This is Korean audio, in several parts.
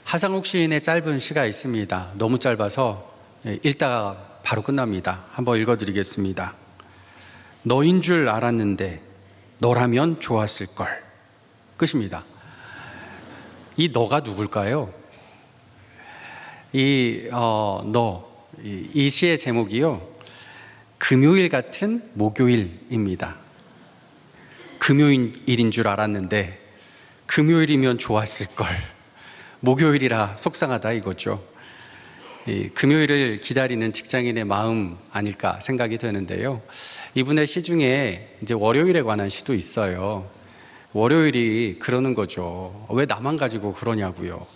하상욱 시인의 짧은 시가 있습니다. 너무 짧아서 읽다가 바로 끝납니다. 한번 읽어드리겠습니다. 너인 줄 알았는데 너라면 좋았을걸. 끝입니다. 이 너가 누굴까요? 이 시의 제목이요, 금요일 같은 목요일입니다. 금요일인 줄 알았는데 금요일이면 좋았을걸. 목요일이라 속상하다 이거죠. 금요일을 기다리는 직장인의 마음 아닐까 생각이 되는데요. 이분의 시 중에 이제 월요일에 관한 시도 있어요. 월요일이 그러는 거죠. 왜 나만 가지고 그러냐고요.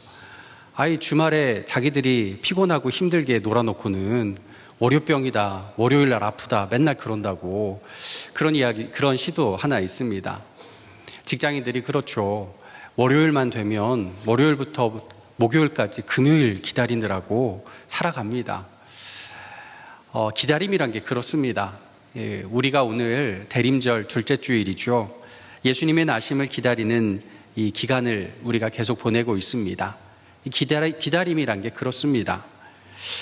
주말에 자기들이 피곤하고 힘들게 놀아놓고는 월요병이다, 월요일날 아프다, 맨날 그런다고. 그런 시도 하나 있습니다. 직장인들이 그렇죠. 월요일만 되면 월요일부터 목요일까지 금요일 기다리느라고 살아갑니다. 기다림이란 게 그렇습니다. 우리가 오늘 대림절 둘째 주일이죠. 예수님의 나심을 기다리는 이 기간을 우리가 계속 보내고 있습니다. 기다림이란 게 그렇습니다.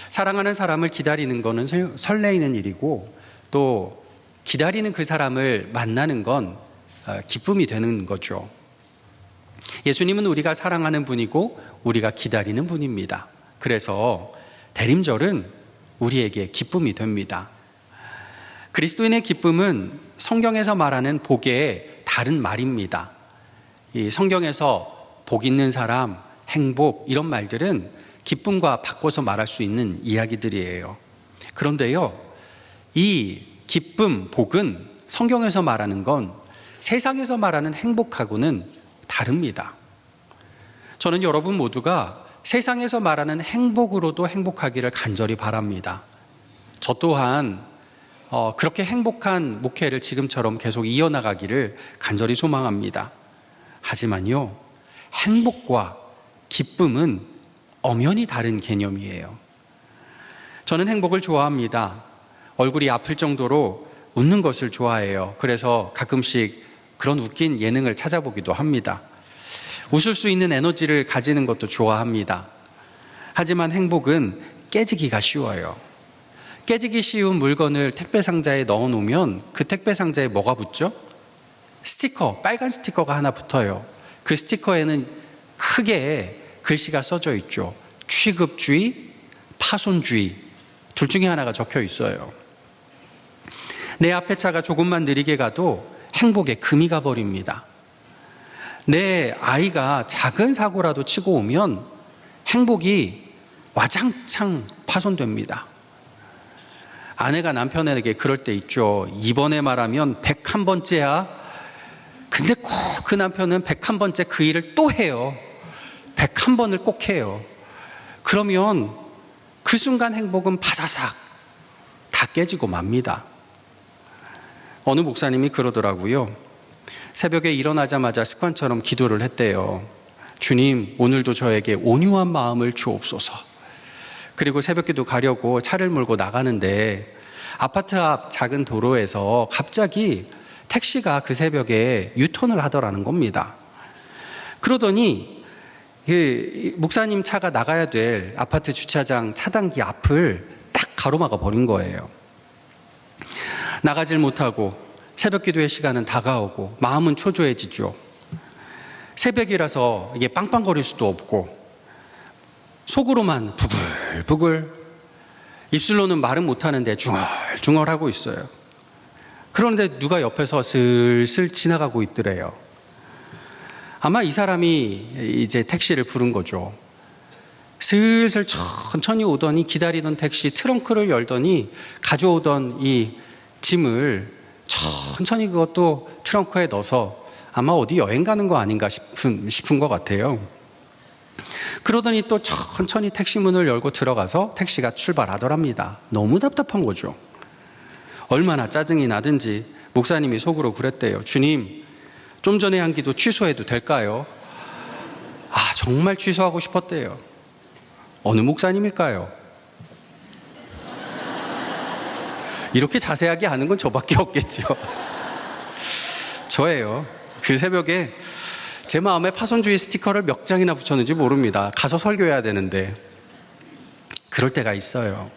사랑하는 사람을 기다리는 것은 설레이는 일이고, 또 기다리는 그 사람을 만나는 건 기쁨이 되는 거죠. 예수님은 우리가 사랑하는 분이고 우리가 기다리는 분입니다. 그래서 대림절은 우리에게 기쁨이 됩니다. 그리스도인의 기쁨은 성경에서 말하는 복의 다른 말입니다. 이 성경에서 복 있는 사람, 행복, 이런 말들은 기쁨과 바꿔서 말할 수 있는 이야기들이에요. 그런데요, 이 기쁨, 복은 성경에서 말하는 건 세상에서 말하는 행복하고는 다릅니다. 저는 여러분 모두가 세상에서 말하는 행복으로도 행복하기를 간절히 바랍니다. 저 또한 그렇게 행복한 목회를 지금처럼 계속 이어나가기를 간절히 소망합니다. 하지만요, 행복과 기쁨은 엄연히 다른 개념이에요. 저는 행복을 좋아합니다. 얼굴이 아플 정도로 웃는 것을 좋아해요. 그래서 가끔씩 그런 웃긴 예능을 찾아보기도 합니다. 웃을 수 있는 에너지를 가지는 것도 좋아합니다. 하지만 행복은 깨지기가 쉬워요. 깨지기 쉬운 물건을 택배 상자에 넣어 놓으면 그 택배 상자에 뭐가 붙죠? 스티커, 빨간 스티커가 하나 붙어요. 그 스티커에는 크게 글씨가 써져 있죠. 취급주의, 파손주의, 둘 중에 하나가 적혀 있어요. 내 앞에 차가 조금만 느리게 가도 행복에 금이 가버립니다. 내 아이가 작은 사고라도 치고 오면 행복이 와장창 파손됩니다. 아내가 남편에게 그럴 때 있죠. 이번에 말하면 101번째야. 근데 꼭 그 남편은 101번째 그 일을 또 해요. 101번을 꼭 해요. 그러면 그 순간 행복은 바사삭 다 깨지고 맙니다. 어느 목사님이 그러더라고요. 새벽에 일어나자마자 습관처럼 기도를 했대요. 주님, 오늘도 저에게 온유한 마음을 주옵소서. 그리고 새벽기도 가려고 차를 몰고 나가는데 아파트 앞 작은 도로에서 갑자기 택시가 그 새벽에 유턴을 하더라는 겁니다. 그러더니 목사님 차가 나가야 될 아파트 주차장 차단기 앞을 딱 가로막아 버린 거예요. 나가질 못하고 새벽 기도의 시간은 다가오고 마음은 초조해지죠. 새벽이라서 이게 빵빵거릴 수도 없고 속으로만 부글부글, 입술로는 말은 못하는데 중얼중얼하고 있어요. 그런데 누가 옆에서 슬슬 지나가고 있더래요. 아마 이 사람이 이제 택시를 부른 거죠. 슬슬 천천히 오더니 기다리던 택시 트렁크를 열더니 가져오던 이 짐을 천천히 그것도 트렁크에 넣어서 아마 어디 여행 가는 거 아닌가 싶은 것 같아요. 그러더니 또 천천히 택시 문을 열고 들어가서 택시가 출발하더랍니다. 너무 답답한 거죠. 얼마나 짜증이 나든지 목사님이 속으로 그랬대요. 주님, 좀 전에 한 기도 취소해도 될까요? 정말 취소하고 싶었대요. 어느 목사님일까요? 이렇게 자세하게 아는 건 저밖에 없겠죠. 저예요. 그 새벽에 제 마음에 파손주의 스티커를 몇 장이나 붙였는지 모릅니다. 가서 설교해야 되는데. 그럴 때가 있어요.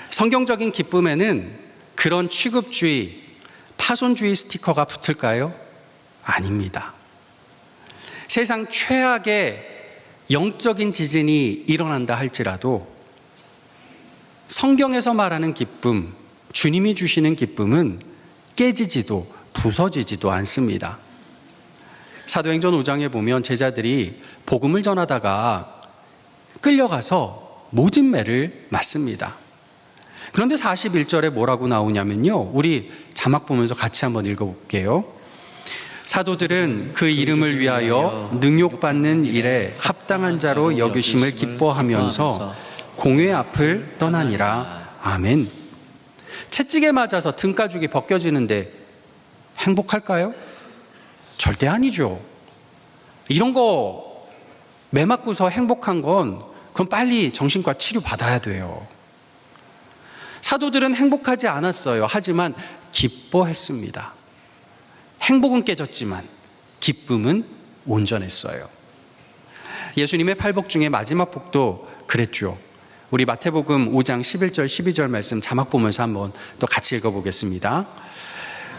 성경적인 기쁨에는 그런 취급주의, 파손주의 스티커가 붙을까요? 아닙니다. 세상 최악의 영적인 지진이 일어난다 할지라도 성경에서 말하는 기쁨, 주님이 주시는 기쁨은 깨지지도 부서지지도 않습니다. 사도행전 5장에 보면 제자들이 복음을 전하다가 끌려가서 모진 매를 맞습니다. 그런데 41절에 뭐라고 나오냐면요. 우리 자막 보면서 같이 한번 읽어볼게요. 사도들은 그 이름을 위하여 능욕받는 일에 합당한 자로 여기심을 기뻐하면서 공회 앞을 떠나니라. 아멘. 채찍에 맞아서 등가죽이 벗겨지는데 행복할까요? 절대 아니죠. 이런 거 매 맞고서 행복한 건 그럼 빨리 정신과 치료 받아야 돼요. 사도들은 행복하지 않았어요. 하지만 기뻐했습니다. 행복은 깨졌지만 기쁨은 온전했어요. 예수님의 팔복 중에 마지막 복도 그랬죠. 우리 마태복음 5장 11절 12절 말씀 자막 보면서 한번 또 같이 읽어보겠습니다.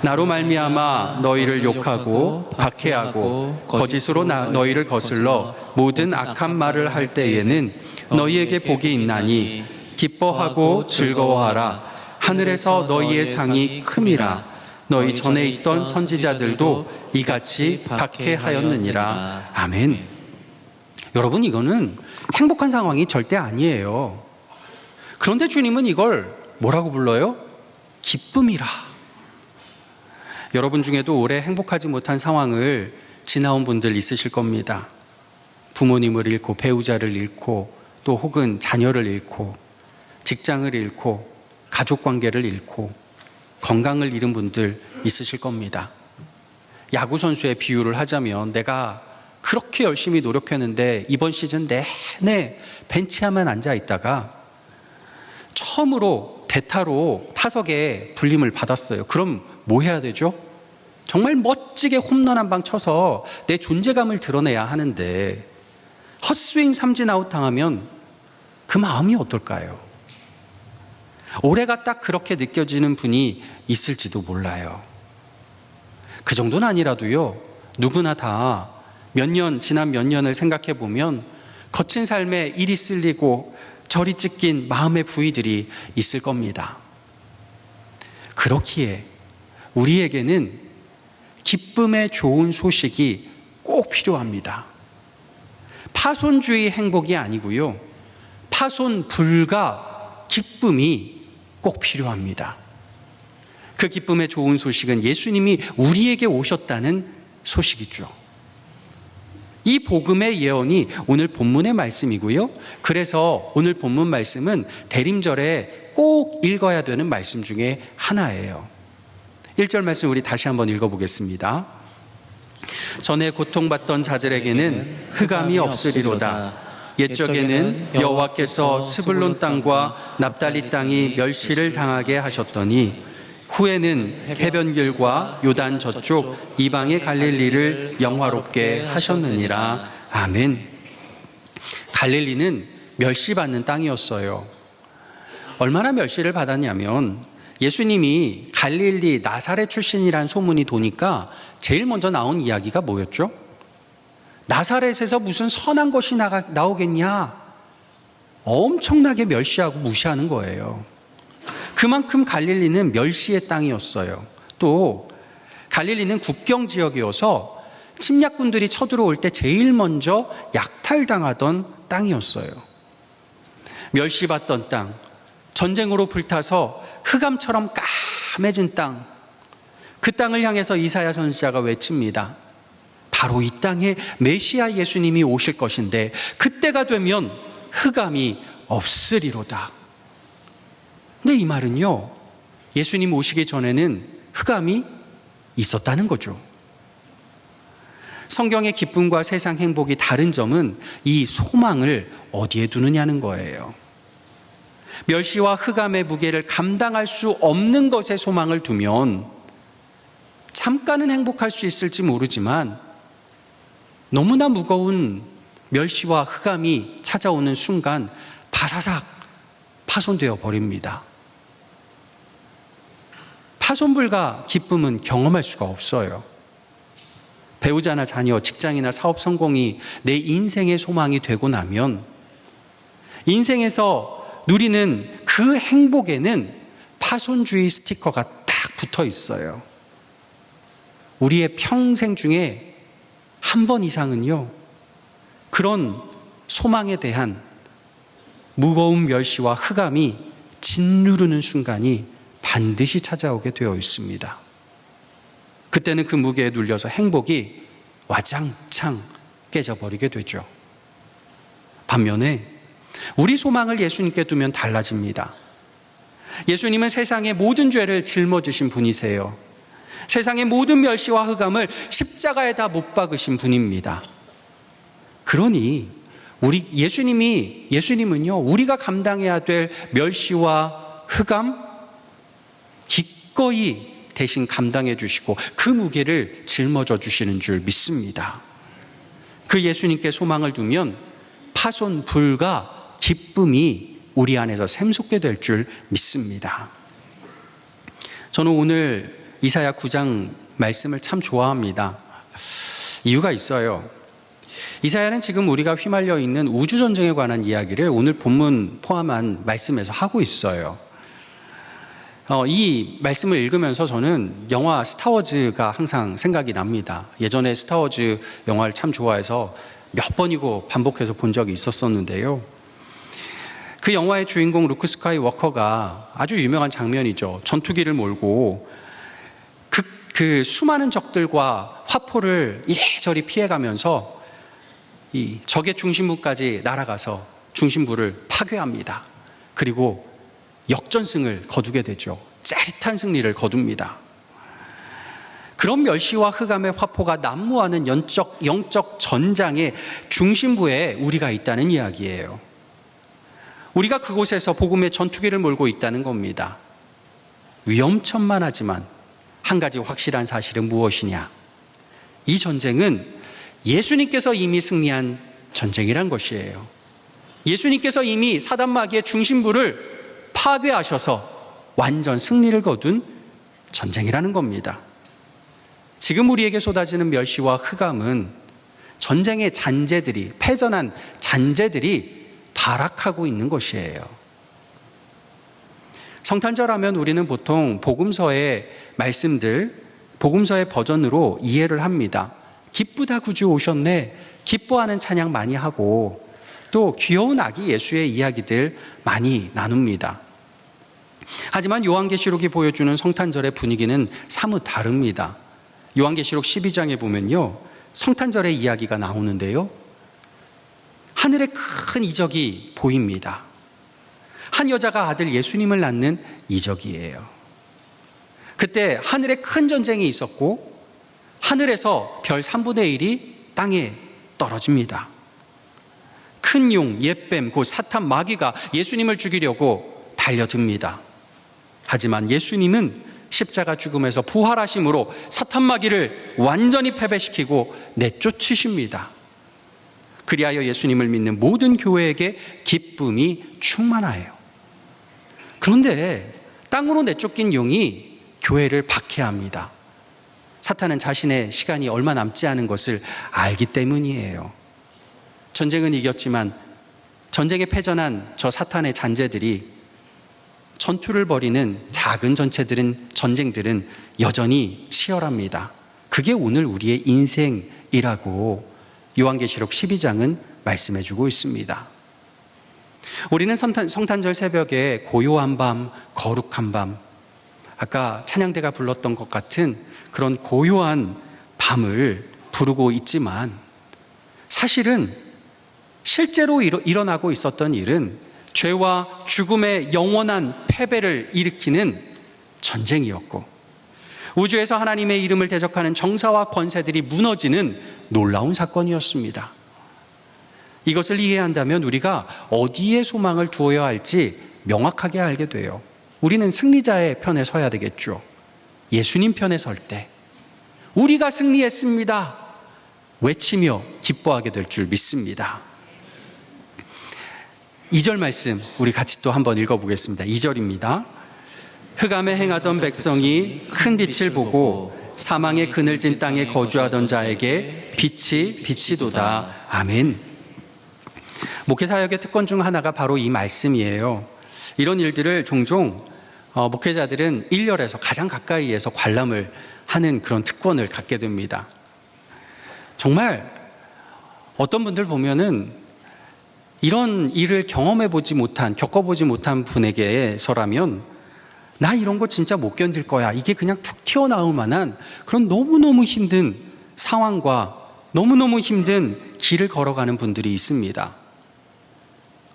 나로 말미암아 너희를 욕하고 박해하고 거짓으로 너희를 거슬러 모든 악한 말을 할 때에는 너희에게 복이 있나니 기뻐하고 즐거워하라. 하늘에서 너희의 상이 큼이라. 너희 전에 있던 선지자들도 이같이 박해하였느니라. 아멘. 여러분, 이거는 행복한 상황이 절대 아니에요. 그런데 주님은 이걸 뭐라고 불러요? 기쁨이라. 여러분 중에도 오래 행복하지 못한 상황을 지나온 분들 있으실 겁니다. 부모님을 잃고 배우자를 잃고 또 혹은 자녀를 잃고 직장을 잃고 가족관계를 잃고 건강을 잃은 분들 있으실 겁니다. 야구선수의 비유를 하자면 내가 그렇게 열심히 노력했는데 이번 시즌 내내 벤치에만 앉아 있다가 처음으로 대타로 타석에 불림을 받았어요. 그럼 뭐 해야 되죠? 정말 멋지게 홈런 한 방 쳐서 내 존재감을 드러내야 하는데 헛스윙 삼진 아웃 당하면 그 마음이 어떨까요? 올해가 딱 그렇게 느껴지는 분이 있을지도 몰라요. 그 정도는 아니라도요, 누구나 다 지난 몇 년을 생각해 보면 거친 삶에 일이 쓸리고 저리 찢긴 마음의 부위들이 있을 겁니다. 그렇기에 우리에게는 기쁨의 좋은 소식이 꼭 필요합니다. 파손주의 행복이 아니고요, 파손 불가 기쁨이 꼭 필요합니다. 그 기쁨의 좋은 소식은 예수님이 우리에게 오셨다는 소식이죠. 이 복음의 예언이 오늘 본문의 말씀이고요. 그래서 오늘 본문 말씀은 대림절에 꼭 읽어야 되는 말씀 중에 하나예요. 1절 말씀 우리 다시 한번 읽어보겠습니다. 전에 고통받던 자들에게는 흑암이 없으리로다. 옛적에는 여호와께서 스불론 땅과 납달리 땅이 멸시를 당하게 하셨더니 후에는 해변길과 요단 저쪽 이방의 갈릴리를 영화롭게 하셨느니라. 아멘. 갈릴리는 멸시받는 땅이었어요. 얼마나 멸시를 받았냐면 예수님이 갈릴리 나사렛 출신이란 소문이 도니까 제일 먼저 나온 이야기가 뭐였죠? 나사렛에서 무슨 선한 것이 나오겠냐? 엄청나게 멸시하고 무시하는 거예요. 그만큼 갈릴리는 멸시의 땅이었어요. 또 갈릴리는 국경 지역이어서 침략군들이 쳐들어올 때 제일 먼저 약탈당하던 땅이었어요. 멸시받던 땅, 전쟁으로 불타서 흑암처럼 까매진 땅, 그 땅을 향해서 이사야 선지자가 외칩니다. 바로 이 땅에 메시아 예수님이 오실 것인데 그때가 되면 흑암이 없으리로다. 근데 이 말은요, 예수님 오시기 전에는 흑암이 있었다는 거죠. 성경의 기쁨과 세상 행복이 다른 점은 이 소망을 어디에 두느냐는 거예요. 멸시와 흑암의 무게를 감당할 수 없는 것에 소망을 두면 잠깐은 행복할 수 있을지 모르지만 너무나 무거운 멸시와 흑암이 찾아오는 순간 바사삭 파손되어 버립니다. 파손불가 기쁨은 경험할 수가 없어요. 배우자나 자녀, 직장이나 사업 성공이 내 인생의 소망이 되고 나면 인생에서 누리는 그 행복에는 파손주의 스티커가 딱 붙어 있어요. 우리의 평생 중에 한 번 이상은요, 그런 소망에 대한 무거운 멸시와 흑암이 짓누르는 순간이 반드시 찾아오게 되어 있습니다. 그때는 그 무게에 눌려서 행복이 와장창 깨져버리게 되죠. 반면에 우리 소망을 예수님께 두면 달라집니다. 예수님은 세상의 모든 죄를 짊어지신 분이세요. 세상의 모든 멸시와 흑암을 십자가에 다 못 박으신 분입니다. 그러니 예수님은요, 우리가 감당해야 될 멸시와 흑암 기꺼이 대신 감당해 주시고 그 무게를 짊어져 주시는 줄 믿습니다. 그 예수님께 소망을 두면 파손 불가 기쁨이 우리 안에서 샘솟게 될 줄 믿습니다. 저는 오늘 이사야 9장 말씀을 참 좋아합니다. 이유가 있어요. 이사야는 지금 우리가 휘말려 있는 우주전쟁에 관한 이야기를 오늘 본문 포함한 말씀에서 하고 있어요. 이 말씀을 읽으면서 저는 영화 스타워즈가 항상 생각이 납니다. 예전에 스타워즈 영화를 참 좋아해서 몇 번이고 반복해서 본 적이 있었었는데요. 그 영화의 주인공 루크 스카이워커가 아주 유명한 장면이죠. 전투기를 몰고 그 수많은 적들과 화포를 이래저래 피해가면서 이 적의 중심부까지 날아가서 중심부를 파괴합니다. 그리고 역전승을 거두게 되죠. 짜릿한 승리를 거둡니다. 그런 멸시와 흑암의 화포가 난무하는 영적 전장의 중심부에 우리가 있다는 이야기예요. 우리가 그곳에서 복음의 전투기를 몰고 있다는 겁니다. 위험천만하지만 한 가지 확실한 사실은 무엇이냐? 이 전쟁은 예수님께서 이미 승리한 전쟁이란 것이에요. 예수님께서 이미 사단 마귀의 중심부를 파괴하셔서 완전 승리를 거둔 전쟁이라는 겁니다. 지금 우리에게 쏟아지는 멸시와 흑암은 전쟁의 잔재들이, 패전한 잔재들이 발악하고 있는 것이에요. 성탄절하면 우리는 보통 복음서의 말씀들, 복음서의 버전으로 이해를 합니다. 기쁘다 구주 오셨네, 기뻐하는 찬양 많이 하고 또 귀여운 아기 예수의 이야기들 많이 나눕니다. 하지만 요한계시록이 보여주는 성탄절의 분위기는 사뭇 다릅니다. 요한계시록 12장에 보면요, 성탄절의 이야기가 나오는데요, 하늘에 큰 이적이 보입니다. 한 여자가 아들 예수님을 낳는 이적이에요. 그때 하늘에 큰 전쟁이 있었고 하늘에서 별 3분의 1이 땅에 떨어집니다. 큰 용, 옛뱀, 곧 사탄 마귀가 예수님을 죽이려고 달려듭니다. 하지만 예수님은 십자가 죽음에서 부활하심으로 사탄 마귀를 완전히 패배시키고 내쫓으십니다. 그리하여 예수님을 믿는 모든 교회에게 기쁨이 충만하여요. 그런데 땅으로 내쫓긴 용이 교회를 박해합니다. 사탄은 자신의 시간이 얼마 남지 않은 것을 알기 때문이에요. 전쟁은 이겼지만 전쟁에 패전한 저 사탄의 잔재들이 전투를 벌이는 작은 전쟁들은 여전히 치열합니다. 그게 오늘 우리의 인생이라고 요한계시록 12장은 말씀해주고 있습니다. 우리는 성탄절 새벽에 고요한 밤, 거룩한 밤, 아까 찬양대가 불렀던 것 같은 그런 고요한 밤을 부르고 있지만 사실은 실제로 일어나고 있었던 일은 죄와 죽음의 영원한 패배를 일으키는 전쟁이었고 우주에서 하나님의 이름을 대적하는 정사와 권세들이 무너지는 놀라운 사건이었습니다. 이것을 이해한다면 우리가 어디에 소망을 두어야 할지 명확하게 알게 돼요. 우리는 승리자의 편에 서야 되겠죠. 예수님 편에 설 때 우리가 승리했습니다 외치며 기뻐하게 될 줄 믿습니다. 2절 말씀 우리 같이 또 한번 읽어보겠습니다. 2절입니다. 흑암에 행하던 백성이 큰 빛을 보고 사망의 그늘진 땅에 거주하던 자에게 빛이 비치도다. 아멘. 목회사역의 특권 중 하나가 바로 이 말씀이에요. 이런 일들을 종종 목회자들은 일렬에서 가장 가까이에서 관람을 하는 그런 특권을 갖게 됩니다. 정말 어떤 분들 보면은 이런 일을 겪어보지 못한 분에게서라면 나 이런 거 진짜 못 견딜 거야. 이게 그냥 툭 튀어나올 만한 그런 너무너무 힘든 상황과 너무너무 힘든 길을 걸어가는 분들이 있습니다.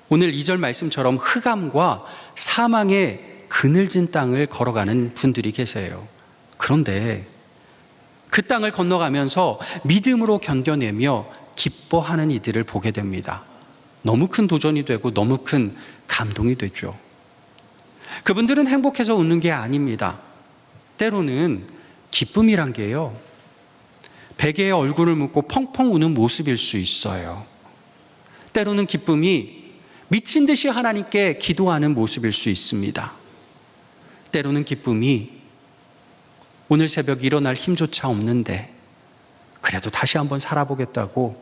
오늘 2절 말씀처럼 흑암과 사망의 그늘진 땅을 걸어가는 분들이 계세요. 그런데 그 땅을 건너가면서 믿음으로 견뎌내며 기뻐하는 이들을 보게 됩니다. 너무 큰 도전이 되고 너무 큰 감동이 되죠. 그분들은 행복해서 웃는 게 아닙니다. 때로는 기쁨이란 게요, 베개에 얼굴을 묻고 펑펑 우는 모습일 수 있어요. 때로는 기쁨이 미친 듯이 하나님께 기도하는 모습일 수 있습니다. 때로는 기쁨이 오늘 새벽 일어날 힘조차 없는데 그래도 다시 한번 살아보겠다고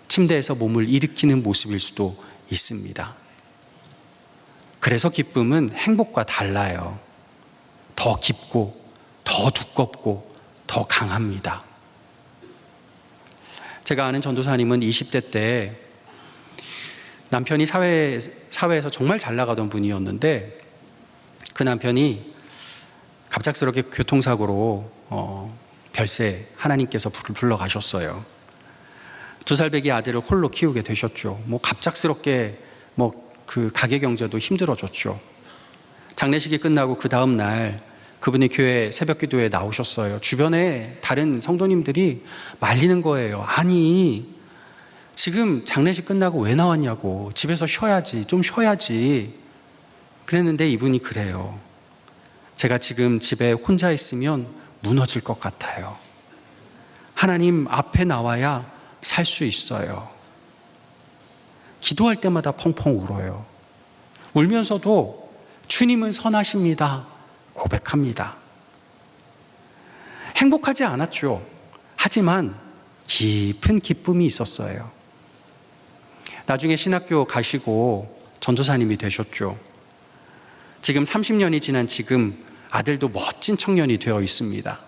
침대에서 몸을 일으키는 모습일 수도 있습니다. 그래서 기쁨은 행복과 달라요. 더 깊고 더 두껍고 더 강합니다. 제가 아는 전도사님은 20대 때 남편이 사회에서 정말 잘 나가던 분이었는데 그 남편이 갑작스럽게 교통사고로 별세 하나님께서 불러가셨어요. 2살 배기 아들을 홀로 키우게 되셨죠. 갑작스럽게 그 가계 경제도 힘들어졌죠. 장례식이 끝나고 그 다음 날 그분이 교회 새벽 기도에 나오셨어요. 주변에 다른 성도님들이 말리는 거예요. 아니, 지금 장례식 끝나고 왜 나왔냐고. 집에서 쉬어야지, 좀 쉬어야지. 그랬는데 이분이 그래요. 제가 지금 집에 혼자 있으면 무너질 것 같아요. 하나님 앞에 나와야 살 수 있어요. 기도할 때마다 펑펑 울어요. 울면서도 주님은 선하십니다 고백합니다. 행복하지 않았죠. 하지만 깊은 기쁨이 있었어요. 나중에 신학교 가시고 전도사님이 되셨죠. 지금 30년이 지난 지금 아들도 멋진 청년이 되어 있습니다.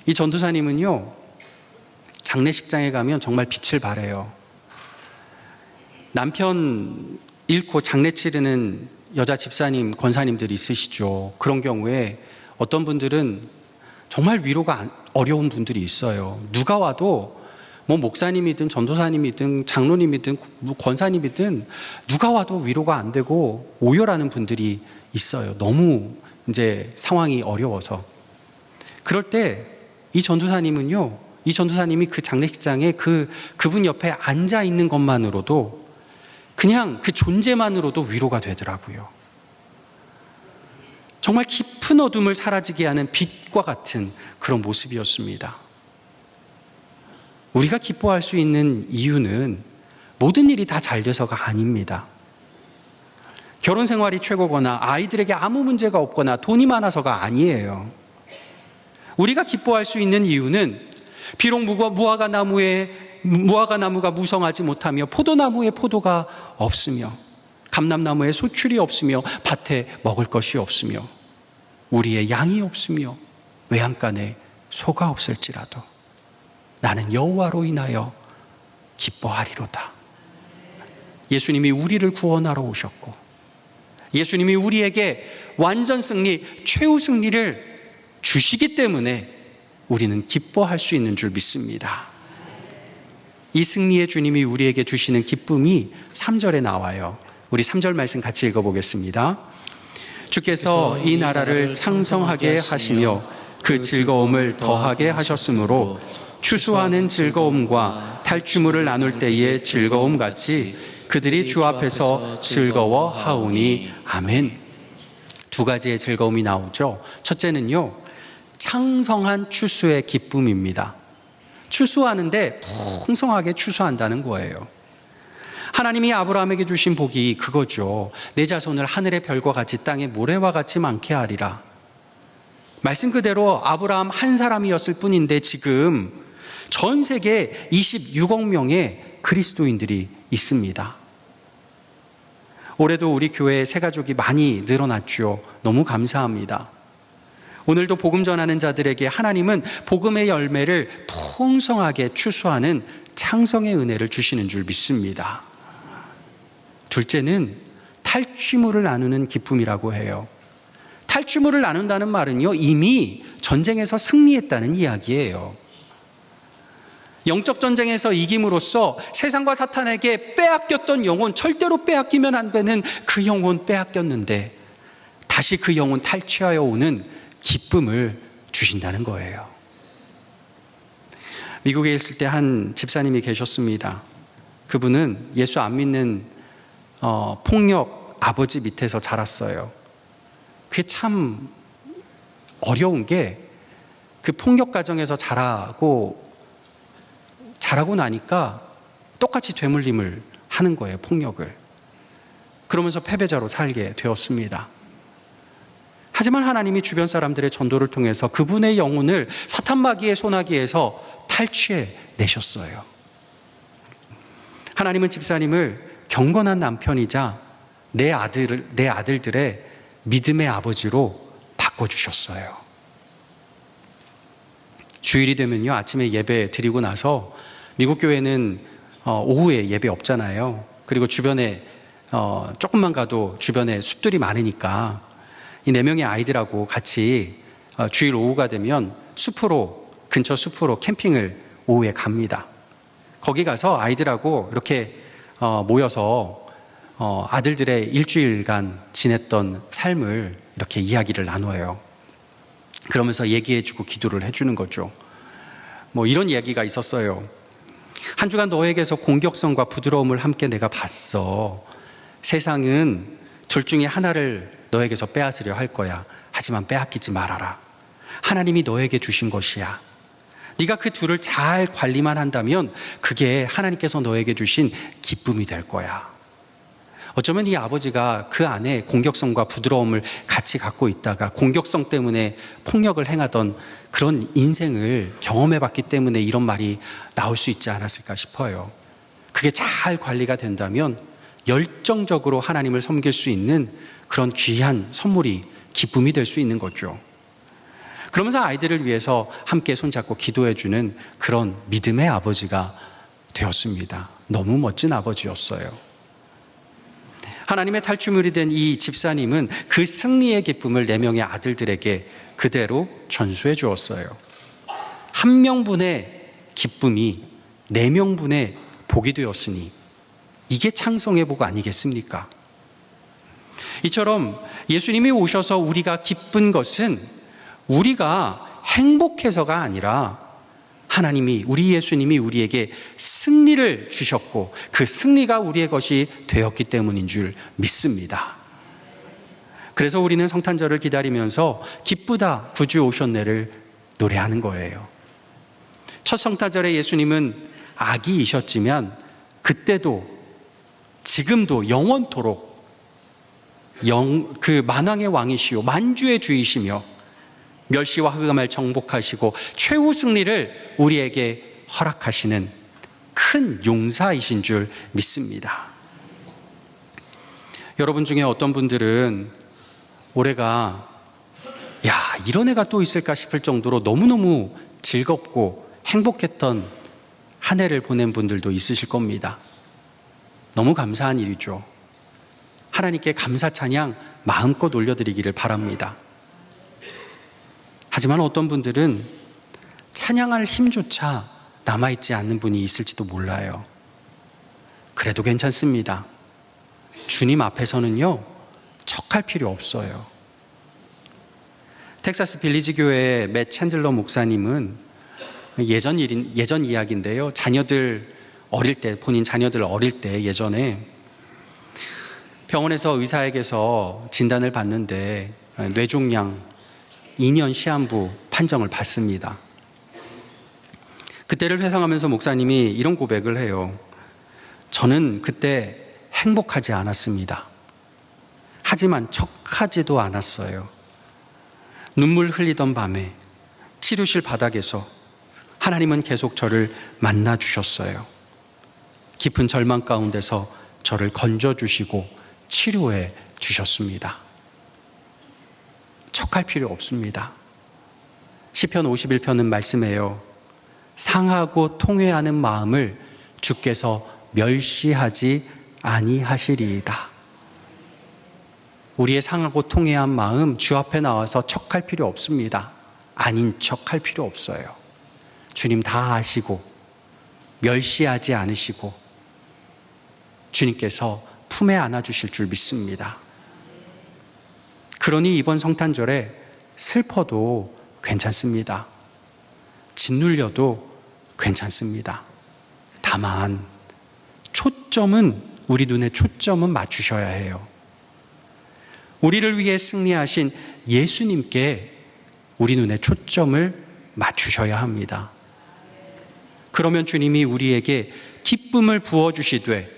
이 전도사님은요, 장례식장에 가면 정말 빛을 발해요. 남편 잃고 장례 치르는 여자 집사님, 권사님들이 있으시죠. 그런 경우에 어떤 분들은 정말 위로가 어려운 분들이 있어요. 누가 와도 목사님이든 전도사님이든 장로님이든 권사님이든 누가 와도 위로가 안 되고 오열하는 분들이 있어요. 너무 이제 상황이 어려워서. 그럴 때 이 전도사님이 그 장례식장에 그분 옆에 앉아 있는 것만으로도, 그냥 그 존재만으로도 위로가 되더라고요. 정말 깊은 어둠을 사라지게 하는 빛과 같은 그런 모습이었습니다. 우리가 기뻐할 수 있는 이유는 모든 일이 다 잘 돼서가 아닙니다. 결혼 생활이 최고거나 아이들에게 아무 문제가 없거나 돈이 많아서가 아니에요. 우리가 기뻐할 수 있는 이유는 비록 무화과 나무가 무성하지 못하며 포도나무에 포도가 없으며 감람나무에 소출이 없으며 밭에 먹을 것이 없으며 우리의 양이 없으며 외양간에 소가 없을지라도 나는 여호와로 인하여 기뻐하리로다. 예수님이 우리를 구원하러 오셨고 예수님이 우리에게 완전 승리, 최후 승리를 주시기 때문에 우리는 기뻐할 수 있는 줄 믿습니다. 이 승리의 주님이 우리에게 주시는 기쁨이 3절에 나와요. 우리 3절 말씀 같이 읽어보겠습니다. 주께서 이 나라를 창성하게 하시며 그 즐거움을 더하게 하셨으므로 추수하는 즐거움과 탈취물을 나눌 때의 즐거움같이 그들이 주 앞에서 즐거워하오니 아멘. 2가지의 즐거움이 나오죠. 첫째는요, 창성한 추수의 기쁨입니다. 추수하는데 풍성하게 추수한다는 거예요. 하나님이 아브라함에게 주신 복이 그거죠. 내 자손을 하늘의 별과 같이 땅의 모래와 같이 많게 하리라. 말씀 그대로 아브라함 한 사람이었을 뿐인데 지금 전 세계 26억 명의 그리스도인들이 있습니다. 올해도 우리 교회의 새가족이 많이 늘어났죠. 너무 감사합니다. 오늘도 복음 전하는 자들에게 하나님은 복음의 열매를 풍성하게 추수하는 창성의 은혜를 주시는 줄 믿습니다. 둘째는 탈취물을 나누는 기쁨이라고 해요. 탈취물을 나눈다는 말은요, 이미 전쟁에서 승리했다는 이야기예요. 영적 전쟁에서 이김으로써 세상과 사탄에게 빼앗겼던 영혼, 절대로 빼앗기면 안 되는 그 영혼 빼앗겼는데 다시 그 영혼 탈취하여 오는 기쁨을 주신다는 거예요. 미국에 있을 때 한 집사님이 계셨습니다. 그분은 예수 안 믿는 폭력 아버지 밑에서 자랐어요. 그게 참 어려운 게 그 폭력 가정에서 자라고 나니까 똑같이 되물림을 하는 거예요, 폭력을. 그러면서 패배자로 살게 되었습니다. 하지만 하나님이 주변 사람들의 전도를 통해서 그분의 영혼을 사탄 마귀의 손아귀에서 탈취해 내셨어요. 하나님은 집사님을 경건한 남편이자 내 아들들의 믿음의 아버지로 바꿔주셨어요. 주일이 되면요, 아침에 예배 드리고 나서 미국 교회는 오후에 예배 없잖아요. 그리고 주변에 조금만 가도 주변에 숲들이 많으니까 이 4명의 아이들하고 같이 주일 오후가 되면 근처 숲으로 캠핑을 오후에 갑니다. 거기 가서 아이들하고 이렇게 모여서 아들들의 일주일간 지냈던 삶을 이렇게 이야기를 나눠요. 그러면서 얘기해주고 기도를 해주는 거죠. 뭐 이런 이야기가 있었어요. 한 주간 너에게서 공격성과 부드러움을 함께 내가 봤어. 세상은 둘 중에 하나를 너에게서 빼앗으려 할 거야. 하지만 빼앗기지 말아라. 하나님이 너에게 주신 것이야. 네가 그 둘을 잘 관리만 한다면 그게 하나님께서 너에게 주신 기쁨이 될 거야. 어쩌면 이 아버지가 그 안에 공격성과 부드러움을 같이 갖고 있다가 공격성 때문에 폭력을 행하던 그런 인생을 경험해봤기 때문에 이런 말이 나올 수 있지 않았을까 싶어요. 그게 잘 관리가 된다면 열정적으로 하나님을 섬길 수 있는 그런 귀한 선물이 기쁨이 될 수 있는 거죠. 그러면서 아이들을 위해서 함께 손잡고 기도해주는 그런 믿음의 아버지가 되었습니다. 너무 멋진 아버지였어요. 하나님의 탈취물이 된 이 집사님은 그 승리의 기쁨을 4명의 아들들에게 그대로 전수해 주었어요. 1명분의 기쁨이 4명분의 복이 되었으니 이게 창성의 복 아니겠습니까? 이처럼 예수님이 오셔서 우리가 기쁜 것은 우리가 행복해서가 아니라 하나님이, 우리 예수님이 우리에게 승리를 주셨고 그 승리가 우리의 것이 되었기 때문인 줄 믿습니다. 그래서 우리는 성탄절을 기다리면서 기쁘다 구주 오셨네를 노래하는 거예요. 첫 성탄절에 예수님은 아기이셨지만 그때도 지금도 영원토록 그 만왕의 왕이시요 만주의 주이시며 멸시와 흑암을 정복하시고 최후 승리를 우리에게 허락하시는 큰 용사이신 줄 믿습니다. 여러분 중에 어떤 분들은 올해가 이런 해가 또 있을까 싶을 정도로 너무너무 즐겁고 행복했던 한 해를 보낸 분들도 있으실 겁니다. 너무 감사한 일이죠. 하나님께 감사 찬양 마음껏 올려드리기를 바랍니다. 하지만 어떤 분들은 찬양할 힘조차 남아있지 않는 분이 있을지도 몰라요. 그래도 괜찮습니다. 주님 앞에서는요, 척할 필요 없어요. 텍사스 빌리지 교회의 맷 챈들러 목사님은 예전 이야기인데요. 본인 자녀들 어릴 때 예전에 병원에서 의사에게서 진단을 받는데 뇌종양 2년 시한부 판정을 받습니다. 그때를 회상하면서 목사님이 이런 고백을 해요. 저는 그때 행복하지 않았습니다. 하지만 척하지도 않았어요. 눈물 흘리던 밤에 치료실 바닥에서 하나님은 계속 저를 만나 주셨어요. 깊은 절망 가운데서 저를 건져주시고 치료해 주셨습니다. 척할 필요 없습니다. 시편 51편은 말씀해요. 상하고 통회하는 마음을 주께서 멸시하지 아니하시리이다. 우리의 상하고 통회한 마음 주 앞에 나와서 척할 필요 없습니다. 아닌 척할 필요 없어요. 주님 다 아시고 멸시하지 않으시고 주님께서 품에 안아주실 줄 믿습니다. 그러니 이번 성탄절에 슬퍼도 괜찮습니다. 짓눌려도 괜찮습니다. 다만 우리 눈에 초점은 맞추셔야 해요. 우리를 위해 승리하신 예수님께 우리 눈에 초점을 맞추셔야 합니다. 그러면 주님이 우리에게 기쁨을 부어주시되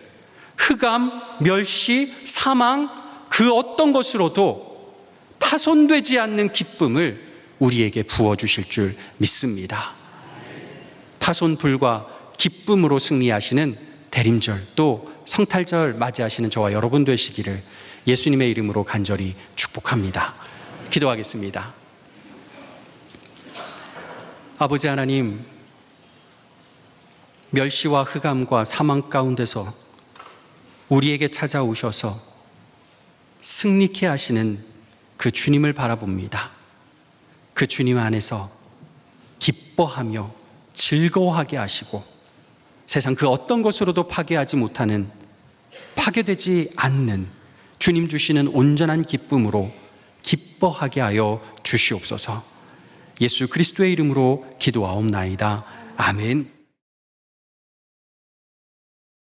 흑암, 멸시, 사망 그 어떤 것으로도 파손되지 않는 기쁨을 우리에게 부어주실 줄 믿습니다. 파손 불과 기쁨으로 승리하시는 대림절 또 성탄절 맞이하시는 저와 여러분 되시기를 예수님의 이름으로 간절히 축복합니다. 기도하겠습니다. 아버지 하나님, 멸시와 흑암과 사망 가운데서 우리에게 찾아오셔서 승리케 하시는 그 주님을 바라봅니다. 그 주님 안에서 기뻐하며 즐거워하게 하시고 세상 그 어떤 것으로도 파괴하지 못하는, 파괴되지 않는 주님 주시는 온전한 기쁨으로 기뻐하게 하여 주시옵소서. 예수 그리스도의 이름으로 기도하옵나이다. 아멘.